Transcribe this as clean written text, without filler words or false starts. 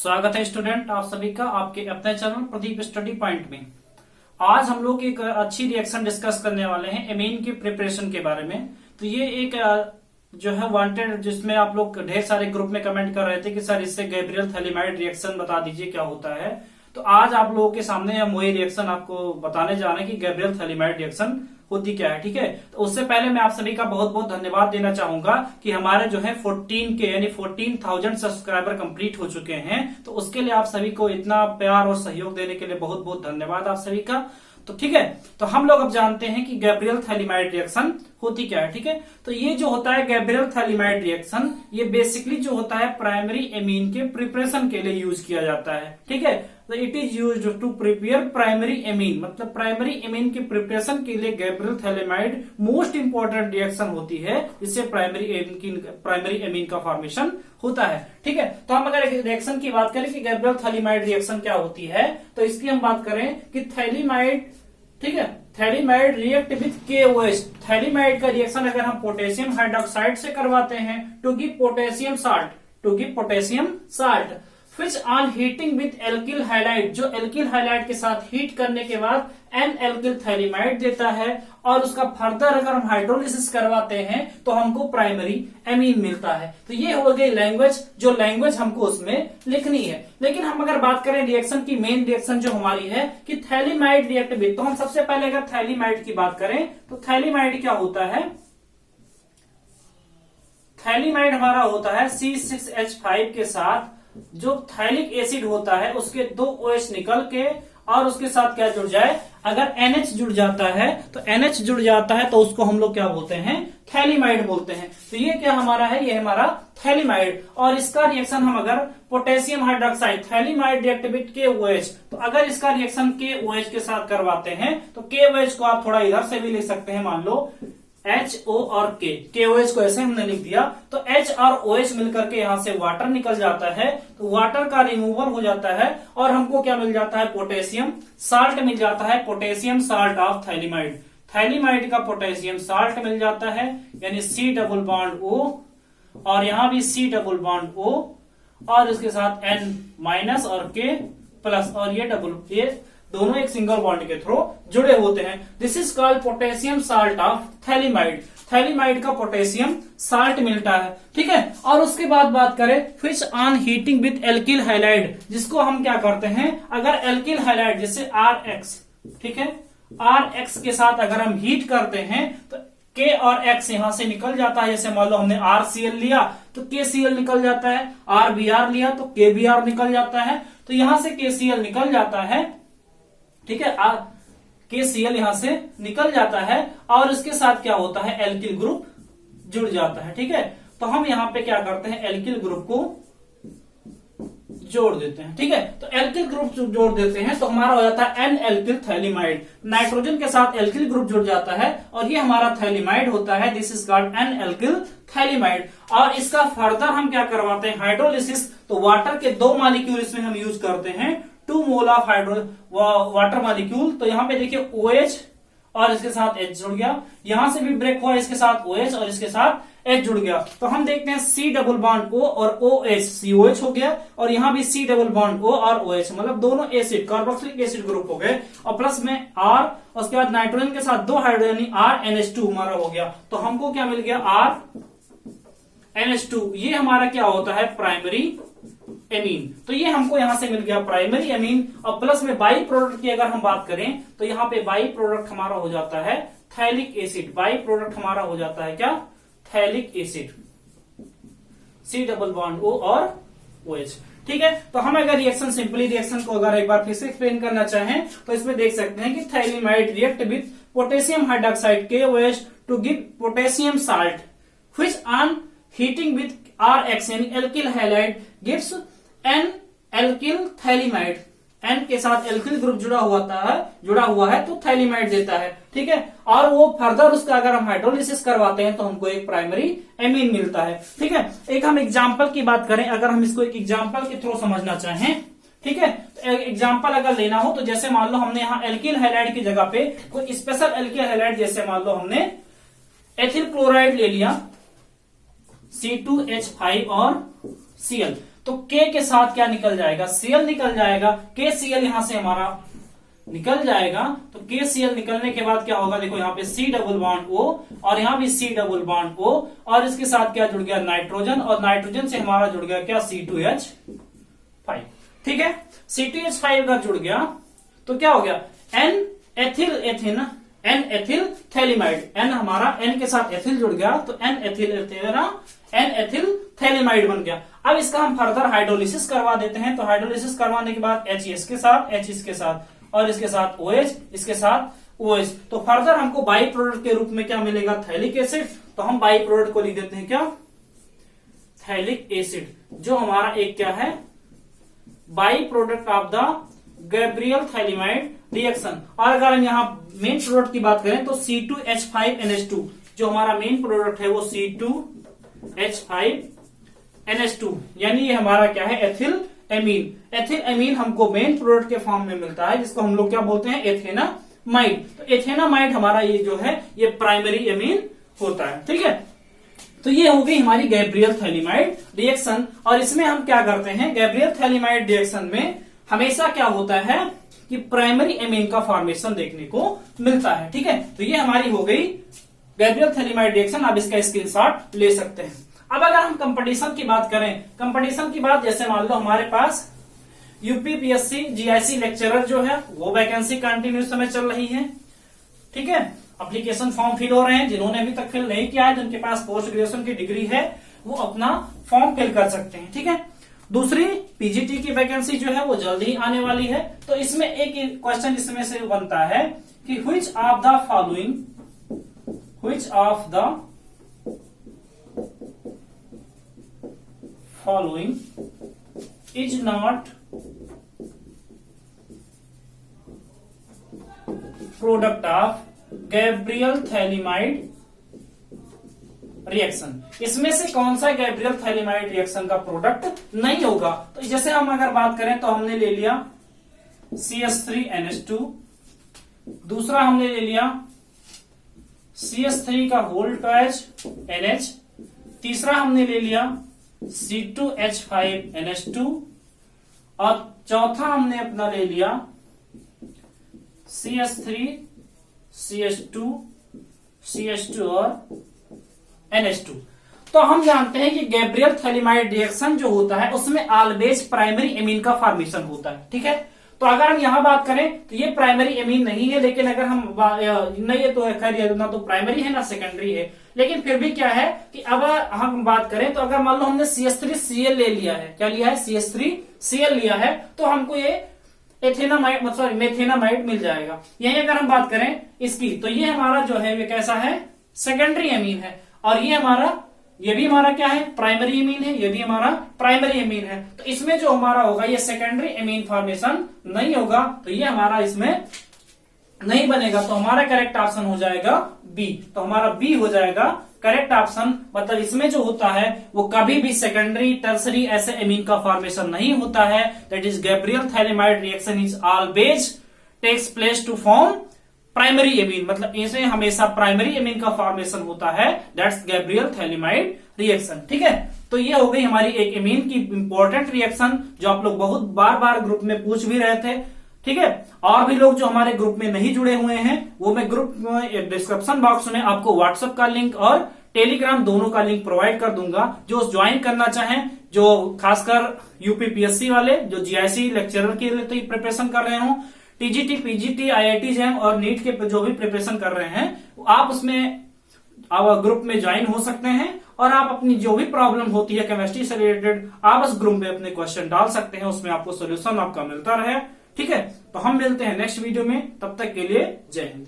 स्वागत है स्टूडेंट आप सभी का आपके अपने चैनल प्रदीप स्टडी पॉइंट में। आज हम लोग एक अच्छी रिएक्शन डिस्कस करने वाले हैं एमीन की प्रिपरेशन के बारे में। तो ये एक जो है वांटेड, जिसमें आप लोग ढेर सारे ग्रुप में कमेंट कर रहे थे कि सर इससे गैब्रियल थैलीमाइड रिएक्शन बता दीजिए क्या होता है। तो आज आप लोगों के सामने हम वही रिएक्शन आपको बताने जा रहे हैं कि गैब्रियल थैलीमाइड रिएक्शन होती क्या है। ठीक है, तो उससे पहले मैं आप सभी का बहुत बहुत धन्यवाद देना चाहूंगा कि हमारे जो है 14 के यानी 14,000 सब्सक्राइबर कंप्लीट हो चुके हैं। तो उसके लिए आप सभी को इतना प्यार और सहयोग देने के लिए बहुत बहुत धन्यवाद आप सभी का। तो ठीक है, तो हम लोग अब जानते हैं कि गैब्रियल थैलीमाइड रिएक्शन होती क्या है। ठीक है, तो ये जो होता है गैब्रियल थैलीमाइड रिएक्शन, ये बेसिकली जो होता है प्राइमरी एमीन के प्रिपरेशन के लिए यूज किया जाता है। ठीक है, तो it is used to prepare primary amine, मतलब प्राइमरी एमीन के प्रिपरेशन के लिए Gabriel phthalimide most important reaction होती है, जिससे प्राइमरी एमीन का फॉर्मेशन होता है। ठीक है, तो हम अगर रिएक्शन की बात करें कि गैब्रियल थैलीमाइड रिएक्शन क्या होती है, तो इसकी हम बात करें कि थैलीमाइड, ठीक है, phthalimide react with KOH। Phthalimide का रिएक्शन अगर हम पोटेशियम हाइड्रोक्साइड से करवाते हैं to give potassium salt, which on heating with alkyl halide, जो एल्किल हाइलाइड के साथ हीट करने के बाद एन एल्किल थैलीमाइड देता है, और उसका फर्दर अगर हम हाइड्रोलिसिस करवाते हैं तो हमको प्राइमरी एमीन मिलता है। तो ये हो गई लैंग्वेज, जो लैंग्वेज हमको उसमें लिखनी है। लेकिन हम अगर बात करें रिएक्शन की, मेन रिएक्शन जो हमारी है कि थैलीमाइड रिएक्ट विथ, तो हम सबसे पहले अगर थैलीमाइड की बात करें तो थैलीमाइड क्या होता है। थैलीमाइड हमारा होता है C6H5 के साथ जो थैलिक एसिड होता है उसके 2 OH निकल के और उसके साथ क्या जुड़ जाए, अगर NH जुड़ जाता है तो NH जुड़ जाता है तो उसको हम लोग क्या बोलते हैं, थैलीमाइड बोलते हैं। तो ये क्या हमारा है, ये हमारा थैलीमाइड। और इसका रिएक्शन हम अगर potassium hydroxide, phthalimide react with KOH, तो अगर इसका रिएक्शन KOH के साथ करवाते हैं तो KOH को आप थोड़ा इधर से भी लिख सकते हैं, मान लो HO और KOH को ऐसे हमने लिख दिया, तो H और OH मिलकर के यहां से वाटर निकल जाता है, तो वाटर का रिमूवल हो जाता है और हमको क्या मिल जाता है, पोटेशियम साल्ट मिल जाता है, potassium salt of phthalimide. Phthalimide का पोटेशियम साल्ट मिल जाता है, यानी C डबल बॉन्ड O, और यहां भी C डबल बॉन्ड O, और इसके साथ N माइनस और K प्लस, और ये दोनों एक सिंगल बॉन्ड के थ्रू जुड़े होते हैं। This is called potassium salt of phthalimide. Phthalimide का पोटेशियम साल्ट मिलता है। ठीक है, और उसके बाद बात करें fish on heating with alkyl halide, जिसको हम क्या करते हैं, अगर एल्किल हाइलाइड जैसे RX, ठीक है, RX के साथ अगर हम हीट करते हैं तो K और X यहां से निकल जाता है। जैसे मान लो हमने RCl लिया तो KCl निकल जाता है, RBr लिया तो KBr निकल जाता है, तो यहां से KCl निकल जाता है। ठीक है, KCl यहां से निकल जाता है और इसके साथ क्या होता है, एल्किल ग्रुप जुड़ जाता है। ठीक है, तो हम यहां पे क्या करते हैं, एल्किल ग्रुप को जोड़ देते हैं। ठीक है, तो एल्किल ग्रुप जोड़ देते हैं तो हमारा हो जाता है एन एल्किल थैलीमाइड। नाइट्रोजन के साथ एल्किल ग्रुप जुड़ जाता है और ये हमारा थैलीमाइड होता है। This is called an alkyl phthalimide. और इसका फर्दर हम क्या करवाते हैं, हाइड्रोलिसिस। तो वाटर के 2 मॉलिक्यूल इसमें हम यूज करते हैं, 2 मोल ऑफ वाटर मॉलिक्यूल। तो यहाँ पे देखिए OH और इसके साथ H जुड़ गया, यहां से भी ब्रेक हुआ, इसके साथ OH और इसके साथ H जुड़ गया। तो हम देखते हैं C डबल बॉन्ड O और OH, COH हो गया, और यहां भी C डबल बॉन्ड O और OH, मतलब दोनों एसिड कार्बोक्सिलिक एसिड ग्रुप हो गए, और प्लस में R, उसके बाद नाइट्रोजन के साथ 2 हाइड्रोजन RNH2 हमारा हो गया। तो हमको क्या मिल गया, RNH2। ये हमारा क्या होता है, प्राइमरी एमीन। तो ये हमको यहां से मिल गया प्राइमरी एमीन। और प्लस में बाई प्रोडक्ट की अगर हम बात करें तो यहां पे बाई प्रोडक्ट हमारा हो जाता है थैलिक एसिड। बाई प्रोडक्ट हमारा हो जाता है क्या, phthalic acid, C double bond O और OH। ठीक है, तो हम अगर रिएक्शन, सिंपली रिएक्शन को अगर एक बार फिर से एक्सप्लेन करना चाहें तो इसमें देख सकते हैं कि phthalimide react with potassium hydroxide KOH to give potassium salt, which on heating with RX यानी alkyl halide gives N alkyl phthalimide. N के साथ एल्किल ग्रुप जुड़ा हुआ है तो थैलीमाइड देता है। ठीक है, और वो फर्दर उसका अगर हम हाइड्रोलिसिस करवाते हैं तो हमको एक प्राइमरी एमीन मिलता है। ठीक है, एक हम एग्जांपल की बात करें, अगर हम इसको एक एग्जांपल के थ्रू समझना चाहें, ठीक है, तो एग्जांपल अगर लेना हो तो जैसे मान लो हमने यहाँ एल्किल हाइलाइड की जगह पे कोई स्पेशल एल्किल हाइलाइड, जैसे मान लो हमने एथिल क्लोराइड ले लिया, C2H5 और Cl। तो K के साथ क्या निकल जाएगा, Cl निकल जाएगा। KCl यहां से हमारा निकल जाएगा। तो KCl निकलने के बाद क्या होगा, देखो यहाँ पे C डबल बॉन्ड O और यहाँ भी C डबल बॉन्ड O और इसके साथ क्या जुड़ गया, नाइट्रोजन, और नाइट्रोजन से हमारा जुड़ गया क्या, C2H5। ठीक है, C2H5 अगर जुड़ गया तो क्या हो गया, N ethyl ethyne, N ethyl phthalimide, N हमारा N के साथ एथिल जुड़ गया तो N एथिल थैलिमाइड बन गया। अब इसका हम फर्दर हाइड्रोलिसिस करवा देते हैं। तो हाइड्रोलिसिस करवाने के बाद H इसके साथ, H इसके साथ और इसके साथ OH, इसके साथ OH, तो फर्दर हमको बाई प्रोडक्ट के रूप में क्या मिलेगा, थैलिक एसिड। तो हम बाई प्रोडक्ट को लिख देते हैं क्या, थैलिक एसिड, जो हमारा एक क्या है, by product of the Gabriel phthalimide reaction. और अगर हम यहाँ मेन प्रोडक्ट की बात करें तो C2H5NH2, जो हमारा मेन प्रोडक्ट है वो C2H5NH2, यानी ये हमारा क्या है, एथिल एमीन। एथिल एमीन हमको मेन प्रोडक्ट के फॉर्म में मिलता है, जिसको हम लोग क्या बोलते हैं, एथेनामाइड। तो एथेनामाइड हमारा ये जो है ये प्राइमरी एमीन होता है। ठीक है, तो ये हो गई हमारी गैब्रियल थैलिमाइड रिएक्शन। और इसमें हम क्या करते हैं, गैब्रियल थैलिमाइड रिएक्शन में हमेशा क्या होता है कि प्राइमरी एमीन का फॉर्मेशन देखने को मिलता है। ठीक है, तो ये हमारी हो गई गैब्रियल थैलिमाइड रिएक्शन। आप इसका स्क्रीनशॉट ले सकते हैं। अब अगर हम कंपटीशन की बात करें, कंपटीशन की बात, जैसे मान लो हमारे पास यूपीपीएससी जीआईसी लेक्चरर जो है वो वैकेंसी कंटिन्यू समय चल रही है। ठीक है, एप्लीकेशन फॉर्म फिल हो रहे हैं। जिन्होंने अभी तक फिल नहीं किया है, जिनके पास पोस्ट ग्रेजुएशन की डिग्री है, वो अपना फॉर्म फिल कर सकते हैं। ठीक है, दूसरी पीजीटी की वैकेंसी जो है वो जल्द ही आने वाली है। तो इसमें एक क्वेश्चन इसमें से बनता है कि which of the following is not product of Gabriel phthalimide reaction. इसमें से कौन सा गैब्रियल थैलिमाइड रिएक्शन का प्रोडक्ट नहीं होगा। तो जैसे हम अगर बात करें तो हमने ले लिया CH3NH2, दूसरा हमने ले लिया CH3 का होल ट्वाइस NH, तीसरा हमने ले लिया C2H5NH2 और चौथा हमने अपना ले लिया CH3 CH2 CH2 और NH2। तो हम जानते हैं कि गैब्रियल थैलिमाइड रिएक्शन जो होता है उसमें ऑलवेज प्राइमरी एमीन का फॉर्मेशन होता है। ठीक है, तो अगर हम यहां बात करें तो ये प्राइमरी एमीन नहीं है, लेकिन अगर हम नहीं है तो खैर ना तो प्राइमरी है ना सेकेंडरी है, लेकिन फिर भी क्या है कि अब हम बात करें तो अगर मान लो हमने CH3Cl ले लिया है, क्या लिया है, CH3Cl लिया है, तो हमको ये एथेनामाइड मतलब मेथेनामाइड मिल जाएगा। यही अगर हम बात करें इसकी तो ये हमारा जो है ये कैसा है, सेकेंडरी एमीन है। और ये भी हमारा क्या है, प्राइमरी एमीन है, ये भी हमारा प्राइमरी एमीन है। तो इसमें जो हमारा होगा ये सेकेंडरी एमीन फॉर्मेशन नहीं होगा, तो ये हमारा इसमें नहीं बनेगा। तो हमारा करेक्ट ऑप्शन हो जाएगा बी। तो हमारा बी हो जाएगा करेक्ट ऑप्शन। मतलब इसमें जो होता है वो कभी भी सेकेंडरी टर्सरी ऐसे एमीन का फॉर्मेशन नहीं होता है। That is Gabriel phthalimide reaction is always takes place to form primary amine, मतलब इसे हमेशा प्राइमरी एमीन का फॉर्मेशन होता है। That's Gabriel phthalimide reaction. ठीक है, तो ये हो गई हमारी एक एमीन की इंपॉर्टेंट रिएक्शन जो आप लोग बहुत बार बार ग्रुप में पूछ भी रहे थे। ठीक है, और भी लोग जो हमारे ग्रुप में नहीं जुड़े हुए हैं वो मैं ग्रुप में डिस्क्रिप्शन बॉक्स में आपको व्हाट्सएप का लिंक और टेलीग्राम दोनों का लिंक प्रोवाइड कर दूंगा। जो ज्वाइन करना चाहें, जो खासकर यूपीपीएससी वाले जो जीआईसी लेक्चरर के लिए प्रिपरेशन कर रहे हो, टीजीटी पीजीटी आईआईटी जैम और नीट के जो भी प्रिपरेशन कर रहे हैं, आप उसमें ग्रुप में ज्वाइन हो सकते हैं और आप अपनी जो भी प्रॉब्लम होती है केमिस्ट्री से रिलेटेड आप उस ग्रुप में अपने क्वेश्चन डाल सकते हैं, उसमें आपको सोल्यूशन आपका मिलता रहे। ठीक है, तो हम मिलते हैं नेक्स्ट वीडियो में, तब तक के लिए जय हिंद।